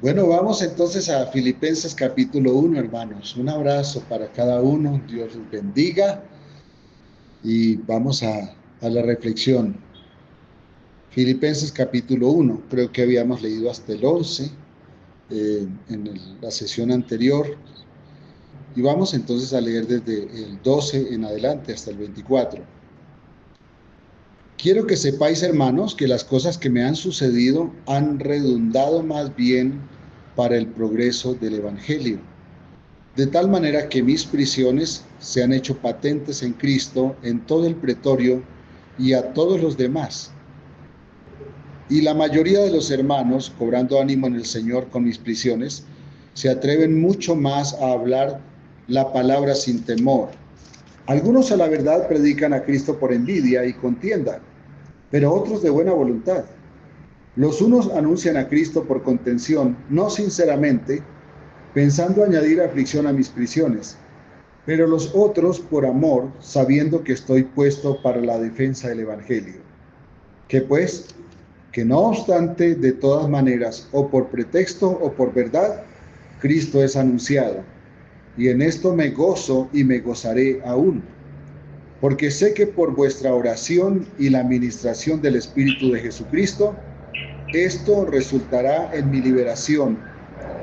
Bueno, vamos entonces a Filipenses capítulo 1, hermanos. Un abrazo para cada uno, Dios los bendiga y vamos a la reflexión. Filipenses capítulo 1, creo que habíamos leído hasta el 11 la sesión anterior y vamos entonces a leer desde el 12 en adelante hasta el 24. Quiero que sepáis, hermanos, que las cosas que me han sucedido han redundado más bien para el progreso del Evangelio, de tal manera que mis prisiones se han hecho patentes en Cristo en todo el pretorio y a todos los demás. Y la mayoría de los hermanos, cobrando ánimo en el Señor con mis prisiones, se atreven mucho más a hablar la palabra sin temor. Algunos a la verdad predican a Cristo por envidia y contienda, pero otros de buena voluntad. Los unos anuncian a Cristo por contención, no sinceramente, pensando añadir aflicción a mis prisiones, pero los otros por amor, sabiendo que estoy puesto para la defensa del Evangelio. Que pues, que no obstante, de todas maneras, o por pretexto o por verdad, Cristo es anunciado. Y en esto me gozo y me gozaré aún, porque sé que por vuestra oración y la administración del Espíritu de Jesucristo, esto resultará en mi liberación,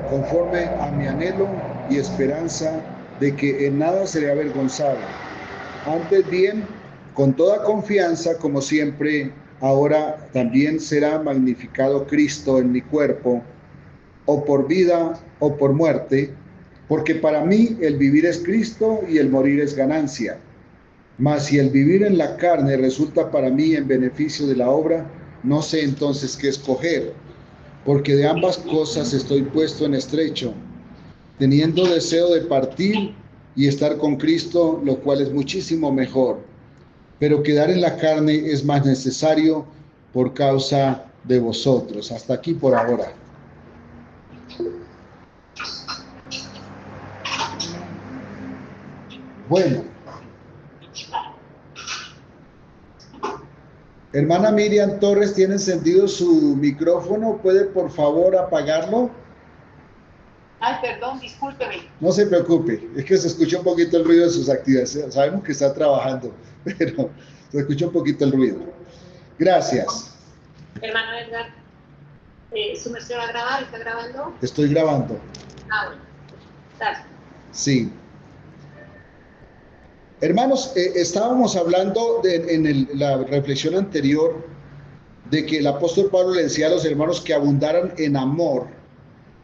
conforme a mi anhelo y esperanza de que en nada seré avergonzado. Antes bien, con toda confianza, como siempre, ahora también será magnificado Cristo en mi cuerpo, o por vida o por muerte, porque para mí el vivir es Cristo y el morir es ganancia. Mas si el vivir en la carne resulta para mí en beneficio de la obra, no sé entonces qué escoger, porque de ambas cosas estoy puesto en estrecho, teniendo deseo de partir y estar con Cristo, lo cual es muchísimo mejor, pero quedar en la carne es más necesario por causa de vosotros. Hasta aquí por ahora. Bueno, hermana Miriam Torres tiene encendido su micrófono. ¿Puede por favor apagarlo? Ay, perdón, discúlpeme. No se preocupe, es que se escucha un poquito el ruido de sus actividades. Sabemos que está trabajando, pero se escucha un poquito el ruido. Gracias. Hermano Edgar, ¿su merced va a grabar? ¿Está grabando? Estoy grabando. Ah, bueno. Dale. Sí. Hermanos, estábamos hablando en la reflexión anterior de que el apóstol Pablo le decía a los hermanos que abundaran en amor,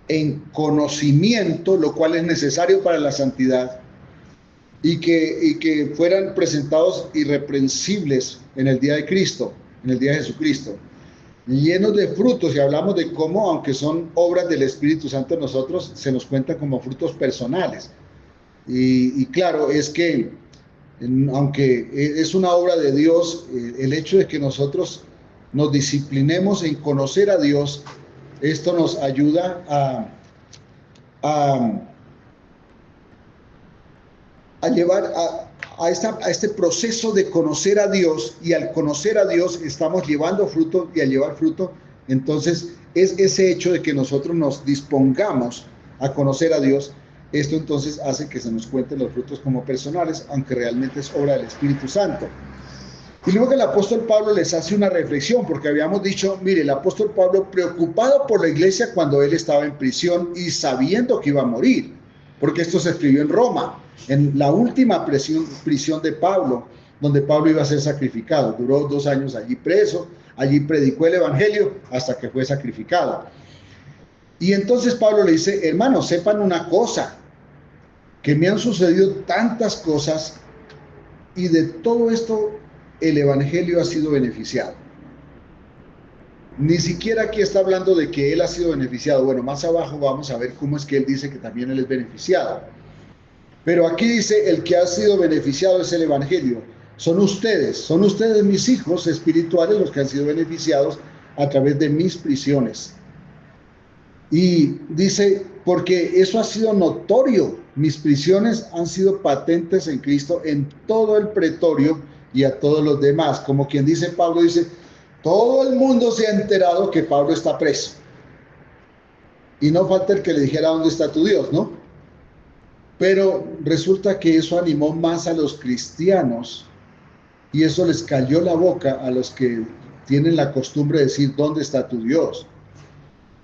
en conocimiento, lo cual es necesario para la santidad, y que fueran presentados irreprensibles en el día de Cristo, en el día de Jesucristo, llenos de frutos. Y hablamos de cómo, aunque son obras del Espíritu Santo en nosotros, se nos cuenta como frutos personales. Y claro, es que aunque es una obra de Dios, el hecho de que nosotros nos disciplinemos en conocer a Dios, esto nos ayuda a, a llevar a este proceso de conocer a Dios, y al conocer a Dios estamos llevando fruto, y al llevar fruto, entonces es ese hecho de que nosotros nos dispongamos a conocer a Dios. Esto entonces hace que se nos cuenten los frutos como personales, aunque realmente es obra del Espíritu Santo. Y luego el apóstol Pablo les hace una reflexión, porque habíamos dicho, mire, el apóstol Pablo preocupado por la iglesia cuando él estaba en prisión y sabiendo que iba a morir, porque esto se escribió en Roma, en la última prisión de Pablo, donde Pablo iba a ser sacrificado. Duró 2 años allí preso, allí predicó el evangelio hasta que fue sacrificado. Y entonces Pablo le dice, hermanos, sepan una cosa, que me han sucedido tantas cosas, y de todo esto el evangelio ha sido beneficiado. Ni siquiera aquí está hablando de que él ha sido beneficiado. Bueno, más abajo vamos a ver cómo es que él dice que también él es beneficiado. Pero aquí dice, el que ha sido beneficiado es el evangelio. Son ustedes mis hijos espirituales los que han sido beneficiados a través de mis prisiones. Y dice, porque eso ha sido notorio, mis prisiones han sido patentes en Cristo en todo el pretorio y a todos los demás. Como quien dice, Pablo dice, todo el mundo se ha enterado que Pablo está preso. Y no falta el que le dijera dónde está tu Dios, ¿no? Pero resulta que eso animó más a los cristianos y eso les cayó la boca a los que tienen la costumbre de decir ¿dónde está tu Dios?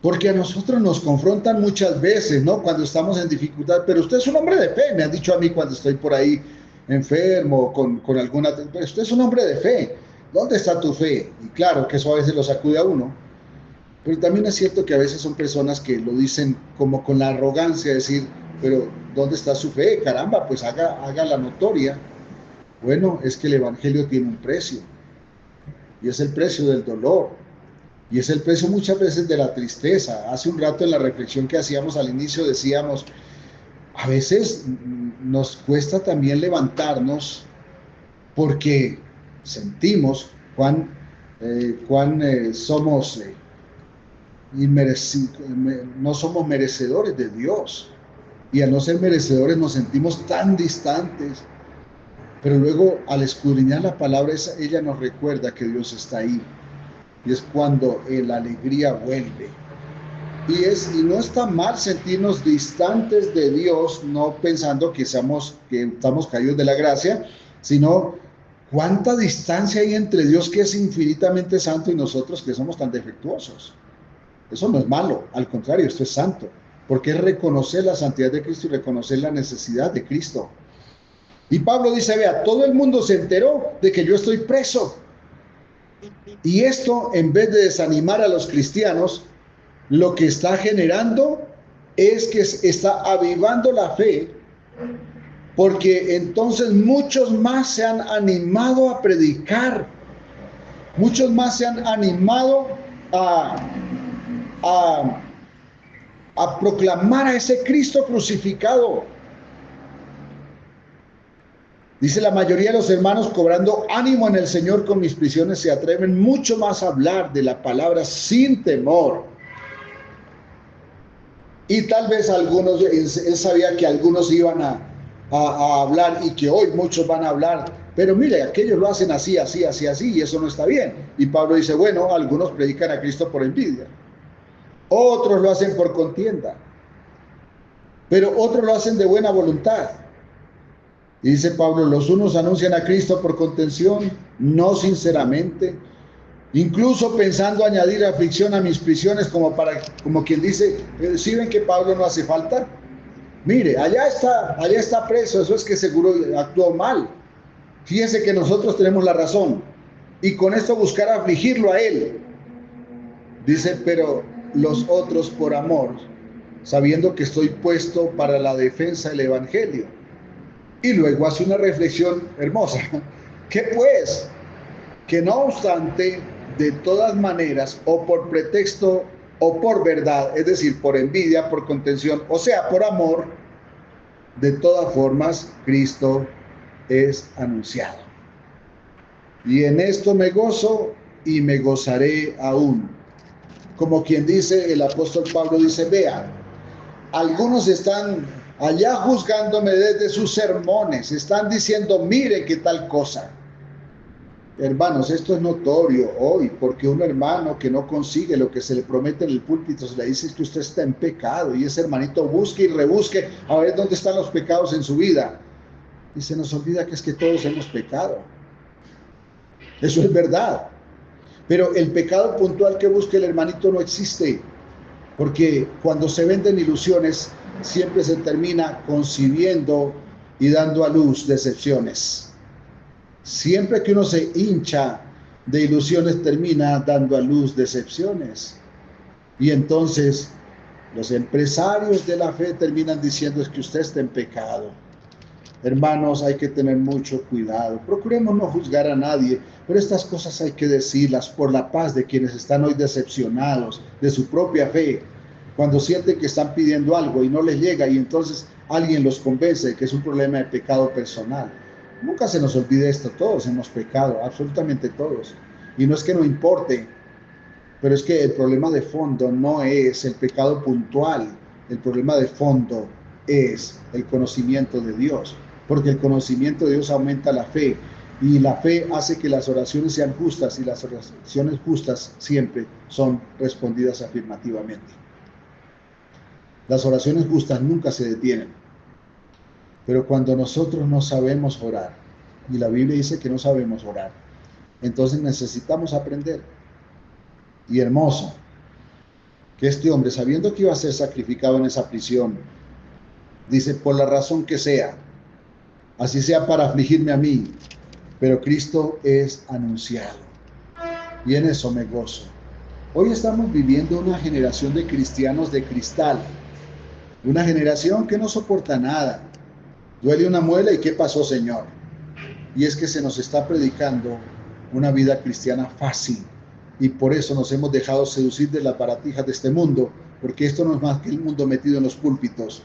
Porque a nosotros nos confrontan muchas veces, ¿no? Cuando estamos en dificultad, pero usted es un hombre de fe, me han dicho a mí cuando estoy por ahí enfermo, con alguna... Pero usted es un hombre de fe, ¿dónde está tu fe? Y claro que eso a veces lo sacude a uno, pero también es cierto que a veces son personas que lo dicen como con la arrogancia, de decir, pero ¿dónde está su fe? Caramba, pues haga la notoria. Bueno, es que el Evangelio tiene un precio, y es el precio del dolor, y es el precio muchas veces de la tristeza. Hace un rato en la reflexión que hacíamos al inicio decíamos, a veces nos cuesta también levantarnos porque sentimos cuán somos no somos merecedores de Dios. Y al no ser merecedores nos sentimos tan distantes. Pero luego al escudriñar la palabra, ella nos recuerda que Dios está ahí. Y es cuando la alegría vuelve. Y no está mal sentirnos distantes de Dios, no pensando que estamos caídos de la gracia, sino cuánta distancia hay entre Dios, que es infinitamente santo, y nosotros que somos tan defectuosos. Eso no es malo, al contrario, esto es santo, porque es reconocer la santidad de Cristo y reconocer la necesidad de Cristo. Y Pablo dice, vea, todo el mundo se enteró de que yo estoy preso. Y esto, en vez de desanimar a los cristianos, lo que está generando es que está avivando la fe, porque entonces muchos más se han animado a predicar, muchos más se han animado a proclamar a ese Cristo crucificado. Dice, la mayoría de los hermanos, cobrando ánimo en el Señor con mis prisiones, se atreven mucho más a hablar de la palabra sin temor. Y tal vez algunos, él sabía que algunos iban a hablar y que hoy muchos van a hablar, pero mire, aquellos lo hacen así, así, así, así, y eso no está bien. Y Pablo dice, bueno, algunos predican a Cristo por envidia, otros lo hacen por contienda, pero otros lo hacen de buena voluntad. Y dice Pablo, los unos anuncian a Cristo por contención, no sinceramente, incluso pensando añadir aflicción a mis prisiones, como quien dice, ¿sí ven que Pablo no hace falta? Mire, allá está preso, eso es que seguro actuó mal. Fíjense que nosotros tenemos la razón, y con esto buscar afligirlo a él. Dice, pero los otros por amor, sabiendo que estoy puesto para la defensa del Evangelio. Y luego hace una reflexión hermosa. ¿Qué pues? Que no obstante, de todas maneras, o por pretexto o por verdad, es decir, por envidia, por contención, o sea, por amor, de todas formas, Cristo es anunciado. Y en esto me gozo y me gozaré aún. Como quien dice, el apóstol Pablo dice, vean, algunos están allá juzgándome desde sus sermones, están diciendo, mire qué tal cosa. Hermanos, esto es notorio hoy, porque un hermano que no consigue lo que se le promete en el púlpito, se le dice que usted está en pecado, y ese hermanito busque y rebusque a ver dónde están los pecados en su vida. Y se nos olvida que es que todos hemos pecado. Eso es verdad. Pero el pecado puntual que busque el hermanito no existe, porque cuando se venden ilusiones, siempre se termina concibiendo y dando a luz decepciones. Siempre que uno se hincha de ilusiones, termina dando a luz decepciones. Y entonces los empresarios de la fe terminan diciendo es que usted está en pecado. Hermanos, hay que tener mucho cuidado. Procuremos no juzgar a nadie, pero estas cosas hay que decirlas por la paz de quienes están hoy decepcionados de su propia fe, cuando sienten que están pidiendo algo y no les llega, y entonces alguien los convence de que es un problema de pecado personal. Nunca se nos olvide esto, todos hemos pecado, absolutamente todos. Y no es que no importe, pero es que el problema de fondo no es el pecado puntual, el problema de fondo es el conocimiento de Dios, porque el conocimiento de Dios aumenta la fe, y la fe hace que las oraciones sean justas, y las oraciones justas siempre son respondidas afirmativamente. Las oraciones justas nunca se detienen. Pero cuando nosotros no sabemos orar, y la Biblia dice que no sabemos orar, entonces necesitamos aprender. Y hermoso, que este hombre, sabiendo que iba a ser sacrificado en esa prisión, dice, por la razón que sea, así sea para afligirme a mí, pero Cristo es anunciado. Y en eso me gozo. Hoy estamos viviendo una generación de cristianos de cristal, una generación que no soporta nada. Duele una muela y ¿qué pasó, Señor? Y es que se nos está predicando una vida cristiana fácil, y por eso nos hemos dejado seducir de las baratijas de este mundo, porque esto no es más que el mundo metido en los púlpitos,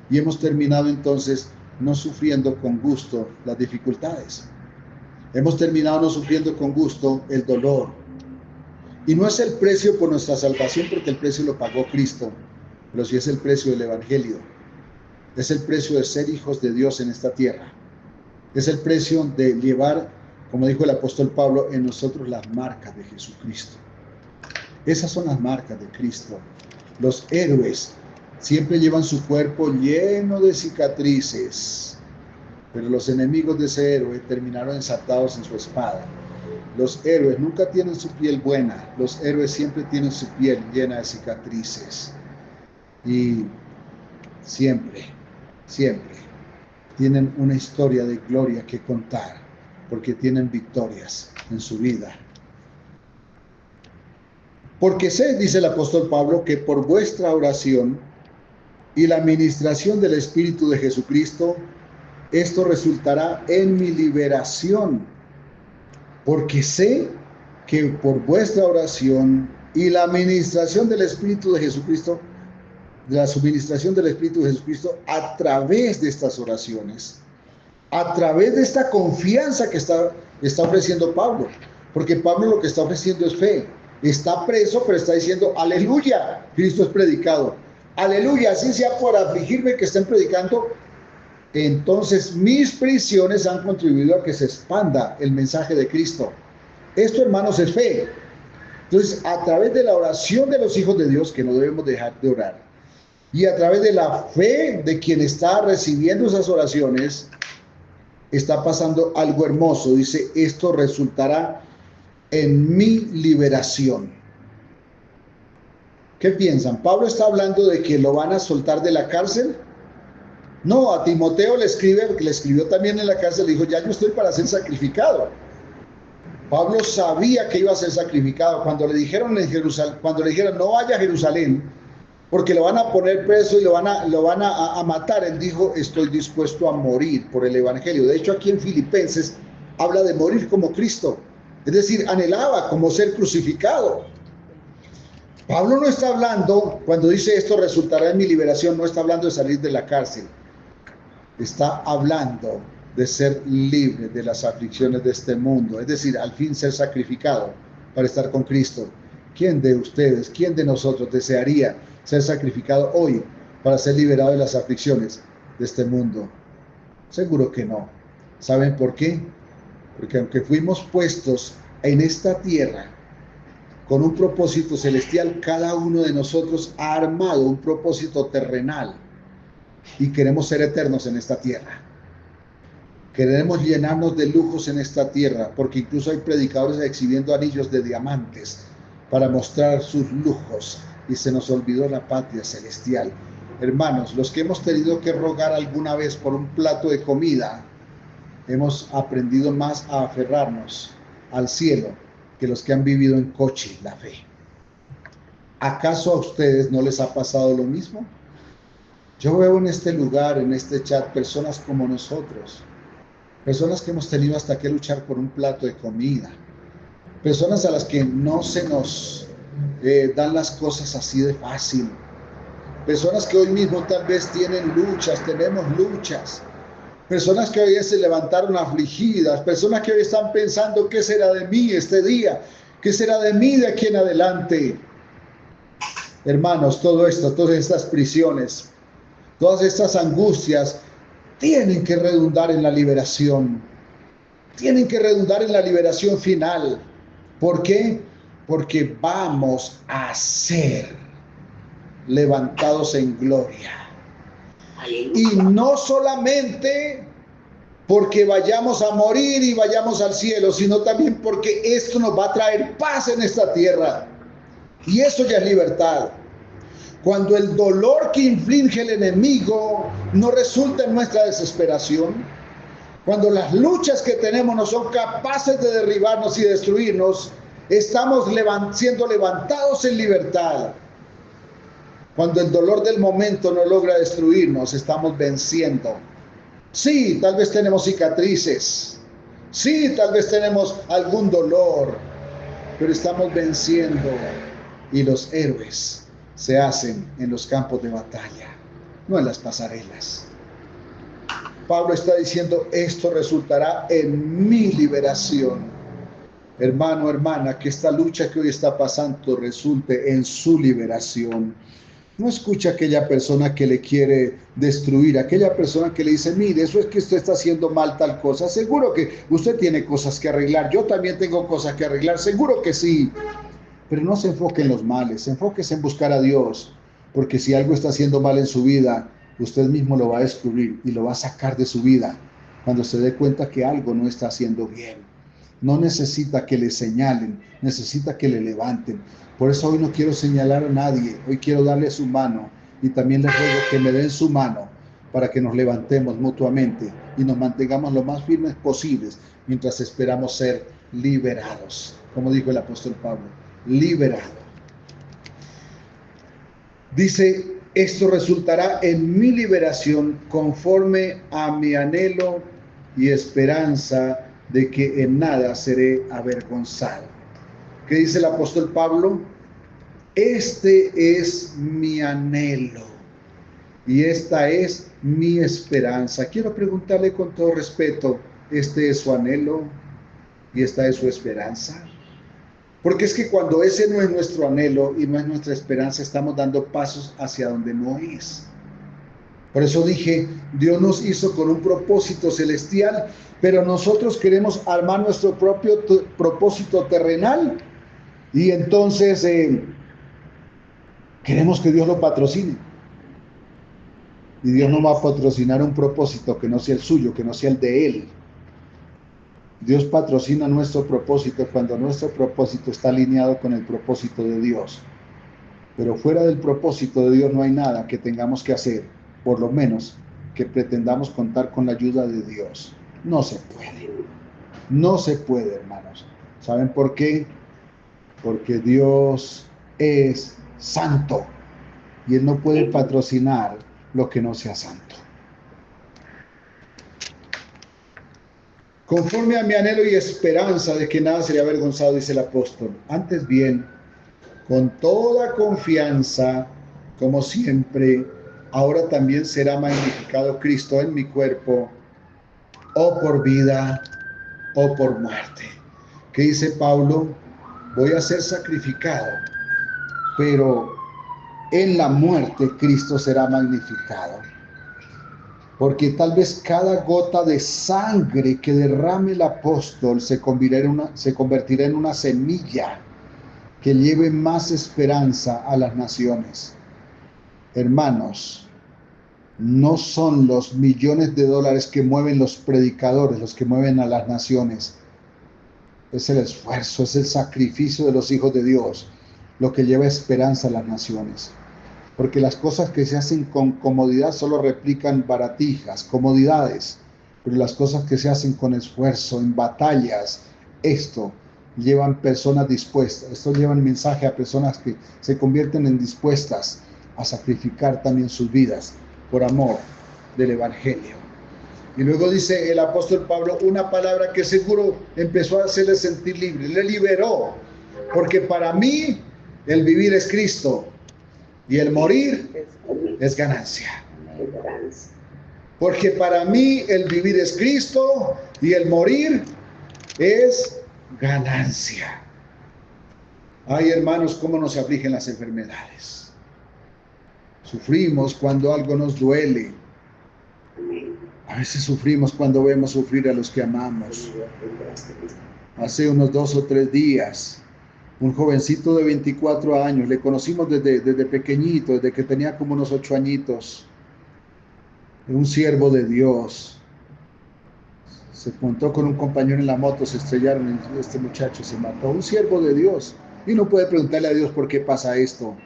y hemos terminado entonces no sufriendo con gusto las dificultades. Hemos terminado no sufriendo con gusto el dolor. Y no es el precio por nuestra salvación, porque el precio lo pagó Cristo, pero sí es el precio del Evangelio. Es el precio de ser hijos de Dios en esta tierra. Es el precio de llevar, como dijo el apóstol Pablo, en nosotros las marcas de Jesucristo. Esas son las marcas de Cristo. Los héroes siempre llevan su cuerpo lleno de cicatrices, pero los enemigos de ese héroe terminaron ensartados en su espada. Los héroes nunca tienen su piel buena, los héroes siempre tienen su piel llena de cicatrices. Y siempre tienen una historia de gloria que contar, porque tienen victorias en su vida. Porque sé, dice el apóstol Pablo, que por vuestra oración y la administración del Espíritu de Jesucristo, esto resultará en mi liberación. Porque sé que por vuestra oración y la administración del Espíritu de Jesucristo, de la suministración del Espíritu de Jesucristo, a través de estas oraciones, a través de esta confianza que está ofreciendo Pablo, porque Pablo lo que está ofreciendo es fe. Está preso, pero está diciendo, aleluya, Cristo es predicado. Aleluya, así sea por afligirme que estén predicando. Entonces mis prisiones han contribuido a que se expanda el mensaje de Cristo. Esto, hermanos, es fe. Entonces, a través de la oración de los hijos de Dios, que no debemos dejar de orar, y a través de la fe de quien está recibiendo esas oraciones, está pasando algo hermoso. Dice, esto resultará en mi liberación. ¿Qué piensan? ¿Pablo está hablando de que lo van a soltar de la cárcel? No, a Timoteo le escribió también en la cárcel, le dijo, ya yo estoy para ser sacrificado. Pablo sabía que iba a ser sacrificado. Cuando le dijeron no vaya a Jerusalén, porque lo van a poner preso y lo van a matar, él dijo, estoy dispuesto a morir por el Evangelio. De hecho, aquí en Filipenses habla de morir como Cristo, es decir, anhelaba como ser crucificado. Pablo no está hablando, cuando dice esto resultará en mi liberación, no está hablando de salir de la cárcel, está hablando de ser libre de las aflicciones de este mundo, es decir, al fin ser sacrificado para estar con Cristo. ¿Quién de ustedes, quién de nosotros desearía ser sacrificado hoy para ser liberado de las aflicciones de este mundo? Seguro que no. ¿Saben por qué? Porque aunque fuimos puestos en esta tierra con un propósito celestial, cada uno de nosotros ha armado un propósito terrenal y queremos ser eternos en esta tierra. Queremos llenarnos de lujos en esta tierra, porque incluso hay predicadores exhibiendo anillos de diamantes para mostrar sus lujos, y se nos olvidó la patria celestial. Hermanos, los que hemos tenido que rogar alguna vez por un plato de comida, hemos aprendido más a aferrarnos al cielo que los que han vivido en coche la fe. ¿Acaso a ustedes no les ha pasado lo mismo? Yo veo en este lugar, en este chat, personas como nosotros, personas que hemos tenido hasta que luchar por un plato de comida, personas a las que no se nos dan las cosas así de fácil, personas que hoy mismo tal vez tienen luchas, tenemos luchas, personas que hoy se levantaron afligidas, personas que hoy están pensando, ¿qué será de mí este día? ¿Qué será de mí de aquí en adelante? Hermanos, todo esto, todas estas prisiones, todas estas angustias, tienen que redundar en la liberación. Tienen que redundar en la liberación final. ¿Por qué? Porque vamos a ser levantados en gloria. Aleluya. Y no solamente porque vayamos a morir y vayamos al cielo, sino también porque esto nos va a traer paz en esta tierra. Y eso ya es libertad. Cuando el dolor que inflige el enemigo no resulta en nuestra desesperación, cuando las luchas que tenemos no son capaces de derribarnos y destruirnos, estamos siendo levantados en libertad. Cuando el dolor del momento no logra destruirnos, estamos venciendo. Sí, tal vez tenemos cicatrices. Sí, tal vez tenemos algún dolor, pero estamos venciendo. Y los héroes se hacen en los campos de batalla, no en las pasarelas. Pablo está diciendo, esto resultará en mi liberación. Hermano, hermana, que esta lucha que hoy está pasando resulte en su liberación. No escucha a aquella persona que le quiere destruir, aquella persona que le dice, mire, eso es que usted está haciendo mal tal cosa. Seguro que usted tiene cosas que arreglar, yo también tengo cosas que arreglar, seguro que sí. Pero no se enfoque en los males, enfóquese en buscar a Dios, porque si algo está haciendo mal en su vida, usted mismo lo va a descubrir y lo va a sacar de su vida cuando se dé cuenta que algo no está haciendo bien. No necesita que le señalen, necesita que le levanten. Por eso hoy no quiero señalar a nadie, hoy quiero darle su mano y también les ruego que me den su mano para que nos levantemos mutuamente y nos mantengamos lo más firmes posibles mientras esperamos ser liberados, como dijo el apóstol Pablo. Liberado. Dice, esto resultará en mi liberación conforme a mi anhelo y esperanza de que en nada seré avergonzado. ¿Qué dice el apóstol Pablo? Este es mi anhelo y esta es mi esperanza. Quiero preguntarle con todo respeto, ¿este es su anhelo y esta es su esperanza? Porque es que cuando ese no es nuestro anhelo y no es nuestra esperanza, estamos dando pasos hacia donde no es. Por eso dije, Dios nos hizo con un propósito celestial, pero nosotros queremos armar nuestro propio propósito terrenal y entonces queremos que Dios lo patrocine. Y Dios no va a patrocinar un propósito que no sea el suyo, que no sea el de Él. Dios patrocina nuestro propósito cuando nuestro propósito está alineado con el propósito de Dios. Pero fuera del propósito de Dios no hay nada que tengamos que hacer, por lo menos que pretendamos contar con la ayuda de Dios. No se puede. No se puede, hermanos. ¿Saben por qué? Porque Dios es santo y Él no puede patrocinar lo que no sea santo. Conforme a mi anhelo y esperanza de que nada sería avergonzado, dice el apóstol. Antes bien, con toda confianza, como siempre, ahora también será magnificado Cristo en mi cuerpo, o por vida, o por muerte. ¿Qué dice Pablo? Voy a ser sacrificado, pero en la muerte Cristo será magnificado. Porque tal vez cada gota de sangre que derrame el apóstol se convertirá en una semilla que lleve más esperanza a las naciones. Hermanos, no son los millones de dólares que mueven los predicadores los que mueven a las naciones. Es el esfuerzo, es el sacrificio de los hijos de Dios lo que lleva esperanza a las naciones. Porque las cosas que se hacen con comodidad solo replican baratijas, comodidades, pero las cosas que se hacen con esfuerzo, en batallas, esto llevan personas dispuestas, esto lleva un mensaje a personas que se convierten en dispuestas a sacrificar también sus vidas por amor del Evangelio. Y luego dice el apóstol Pablo una palabra que seguro empezó a hacerle sentir libre, le liberó, porque para mí el vivir es Cristo y el morir es ganancia. Porque para mí el vivir es Cristo y el morir es ganancia. Ay, hermanos, cómo nos afligen las enfermedades. Sufrimos cuando algo nos duele. A veces sufrimos cuando vemos sufrir a los que amamos. Hace unos 2 o 3 días un jovencito de 24 años, le conocimos desde pequeñito, desde que tenía como unos 8 añitos, un siervo de Dios. Se montó con un compañero en la moto, se estrellaron y este muchacho se mató. Un siervo de Dios. Y no puede preguntarle a Dios por qué pasa esto.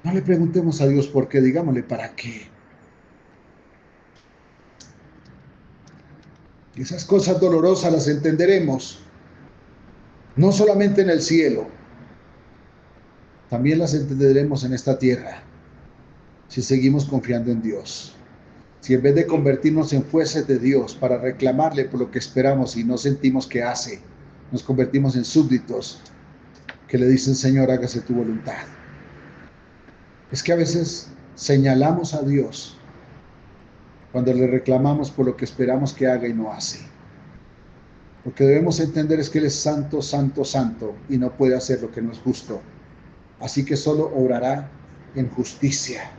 No le preguntemos a Dios por qué, digámosle para qué. Esas cosas dolorosas las entenderemos, no solamente en el cielo, también las entenderemos en esta tierra, si seguimos confiando en Dios. Si en vez de convertirnos en jueces de Dios para reclamarle por lo que esperamos y no sentimos que hace, nos convertimos en súbditos que le dicen, Señor, hágase tu voluntad. Es que a veces señalamos a Dios cuando le reclamamos por lo que esperamos que haga y no hace. Lo que debemos entender es que Él es santo, santo, santo y no puede hacer lo que no es justo. Así que solo obrará en justicia.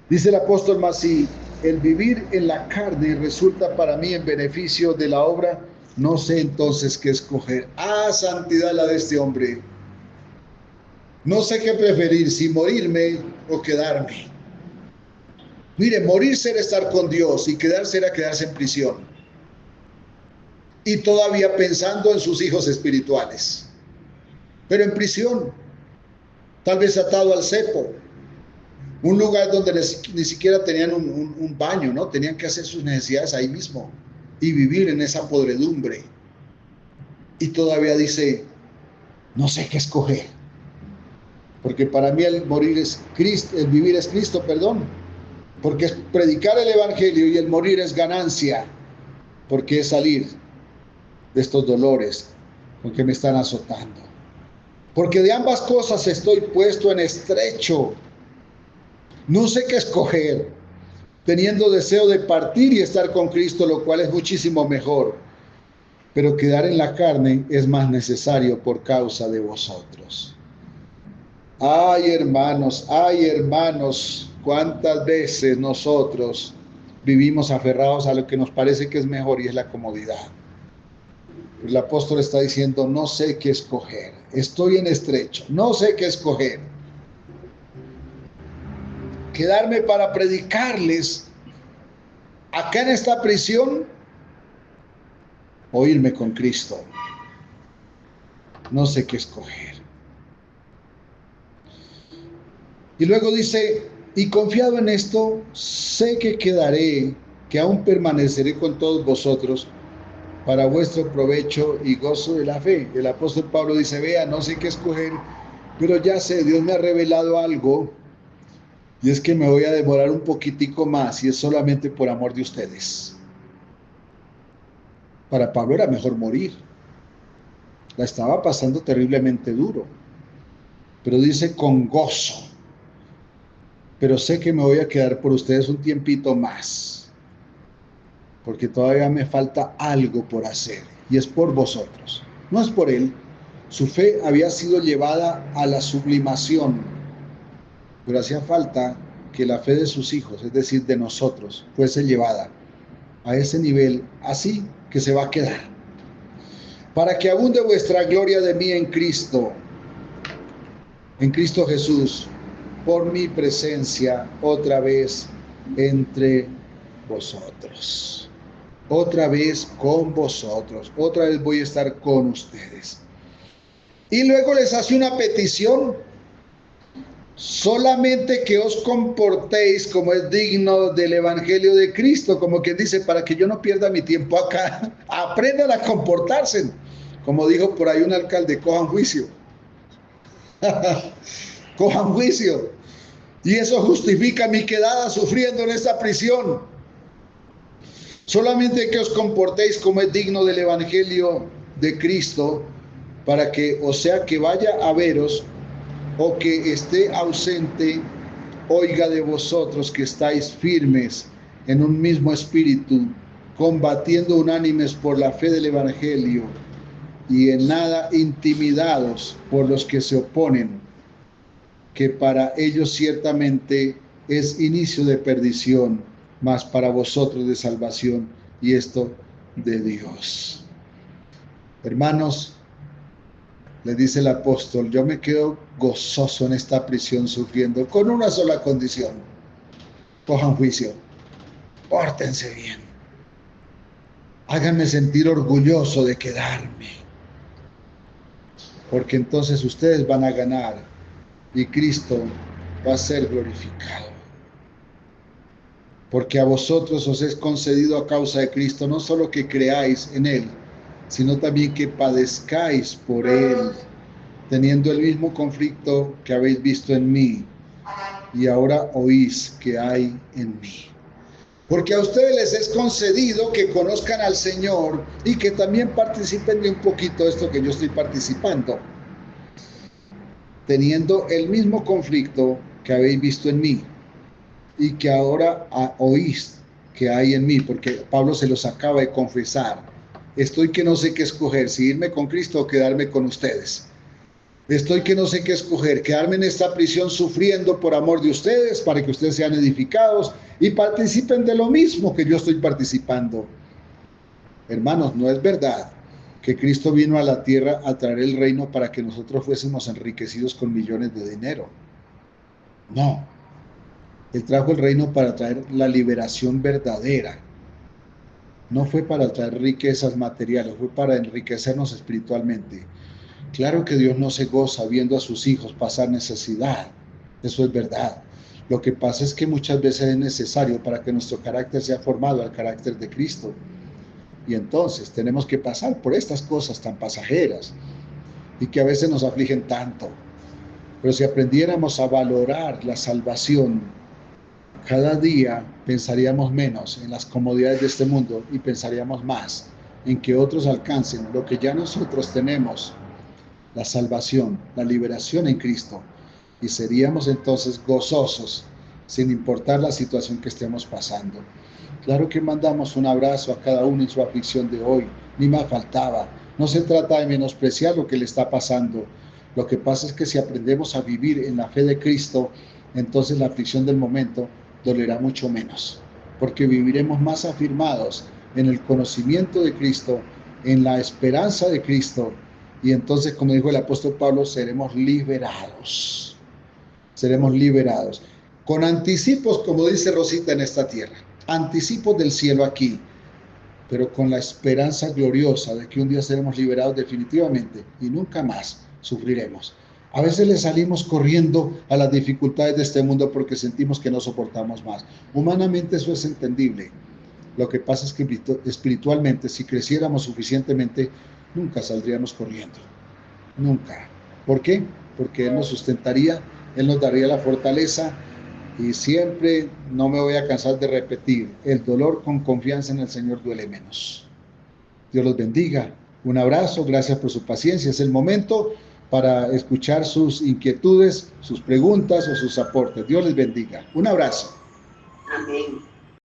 Dice el apóstol, mas si el vivir en la carne resulta para mí en beneficio de la obra, no sé entonces qué escoger. Santidad la de este hombre. No sé qué preferir, si morirme o quedarme. Mire, morir será estar con Dios y quedarse era quedarse en prisión. Y todavía pensando en sus hijos espirituales. Pero en prisión, tal vez atado al cepo. Un lugar donde ni siquiera tenían un baño, ¿no? Tenían que hacer sus necesidades ahí mismo y vivir en esa podredumbre. Y todavía dice, no sé qué escoger. Porque para mí el morir es Cristo, el vivir es Cristo, perdón. Porque es predicar el evangelio y el morir es ganancia. Porque es salir de estos dolores con que me están azotando. Porque de ambas cosas estoy puesto en estrecho. No sé qué escoger, teniendo deseo de partir y estar con Cristo, lo cual es muchísimo mejor. Pero quedar en la carne es más necesario por causa de vosotros. Ay, hermanos, cuántas veces nosotros vivimos aferrados a lo que nos parece que es mejor y es la comodidad. El apóstol está diciendo, no sé qué escoger, estoy en estrecho, no sé qué escoger. Quedarme para predicarles acá en esta prisión o irme con Cristo. No sé qué escoger. Y luego dice, y confiado en esto, sé que quedaré, que aún permaneceré con todos vosotros para vuestro provecho y gozo de la fe. El apóstol Pablo dice, vea, no sé qué escoger, pero ya sé, Dios me ha revelado algo. Y es que me voy a demorar un poquitico más y es solamente por amor de ustedes. Para Pablo era mejor morir. La estaba pasando terriblemente duro. Pero dice con gozo. Pero sé que me voy a quedar por ustedes un tiempito más. Porque todavía me falta algo por hacer. Y es por vosotros. No es por él. Su fe había sido llevada a la sublimación. Pero hacía falta que la fe de sus hijos, es decir, de nosotros, fuese llevada a ese nivel, así que se va a quedar. Para que abunde vuestra gloria de mí en Cristo Jesús, por mi presencia otra vez entre vosotros. Otra vez con vosotros. Otra vez voy a estar con ustedes. Y luego les hace una petición. Solamente que os comportéis como es digno del Evangelio de Cristo, como quien dice, para que yo no pierda mi tiempo acá, aprendan a comportarse, como dijo por ahí un alcalde, cojan juicio, cojan juicio, y eso justifica mi quedada sufriendo en esta prisión. Solamente que os comportéis como es digno del Evangelio de Cristo, para que, o sea, que vaya a veros, o que esté ausente, oiga de vosotros que estáis firmes en un mismo espíritu, combatiendo unánimes por la fe del Evangelio y en nada intimidados por los que se oponen, que para ellos ciertamente es inicio de perdición, mas para vosotros de salvación, y esto de Dios. Hermanos, Le dice el apóstol, yo me quedo gozoso en esta prisión sufriendo con una sola condición. Cojan juicio, pórtense bien, háganme sentir orgulloso de quedarme, porque entonces ustedes van a ganar y Cristo va a ser glorificado. Porque a vosotros os es concedido a causa de Cristo no solo que creáis en Él, sino también que padezcáis por Él, teniendo el mismo conflicto que habéis visto en mí, y ahora oís que hay en mí. Porque a ustedes les es concedido que conozcan al Señor y que también participen de un poquito de esto que yo estoy participando, teniendo el mismo conflicto que habéis visto en mí, y que ahora oís que hay en mí, porque Pablo se los acaba de confesar. Estoy que no sé qué escoger, si irme con Cristo o quedarme con ustedes. Estoy que no sé qué escoger, quedarme en esta prisión sufriendo por amor de ustedes, para que ustedes sean edificados y participen de lo mismo que yo estoy participando. Hermanos, no es verdad que Cristo vino a la tierra a traer el reino para que nosotros fuésemos enriquecidos con millones de dinero. No. Él trajo el reino para traer la liberación verdadera. No fue para traer riquezas materiales, fue para enriquecernos espiritualmente. Claro que Dios no se goza viendo a sus hijos pasar necesidad, eso es verdad. Lo que pasa es que muchas veces es necesario para que nuestro carácter sea formado al carácter de Cristo. Y entonces tenemos que pasar por estas cosas tan pasajeras y que a veces nos afligen tanto. Pero si aprendiéramos a valorar la salvación, cada día pensaríamos menos en las comodidades de este mundo y pensaríamos más en que otros alcancen lo que ya nosotros tenemos, la salvación, la liberación en Cristo, y seríamos entonces gozosos sin importar la situación que estemos pasando. Claro que mandamos un abrazo a cada uno en su aflicción de hoy, ni más faltaba. No se trata de menospreciar lo que le está pasando. Lo que pasa es que si aprendemos a vivir en la fe de Cristo, entonces la aflicción del momento dolerá mucho menos, porque viviremos más afirmados en el conocimiento de Cristo, en la esperanza de Cristo, y entonces, como dijo el apóstol Pablo, seremos liberados. Seremos liberados. Con anticipos, como dice Rosita, en esta tierra. Anticipos del cielo aquí. Pero con la esperanza gloriosa de que un día seremos liberados definitivamente y nunca más sufriremos. A veces le salimos corriendo a las dificultades de este mundo porque sentimos que no soportamos más. Humanamente eso es entendible. Lo que pasa es que espiritualmente, si creciéramos suficientemente, nunca saldríamos corriendo. Nunca. ¿Por qué? Porque Él nos sustentaría, Él nos daría la fortaleza, y siempre no me voy a cansar de repetir, el dolor con confianza en el Señor duele menos. Dios los bendiga. Un abrazo, gracias por su paciencia. Es el momento para escuchar sus inquietudes, sus preguntas o sus aportes. Dios les bendiga. Un abrazo. Amén.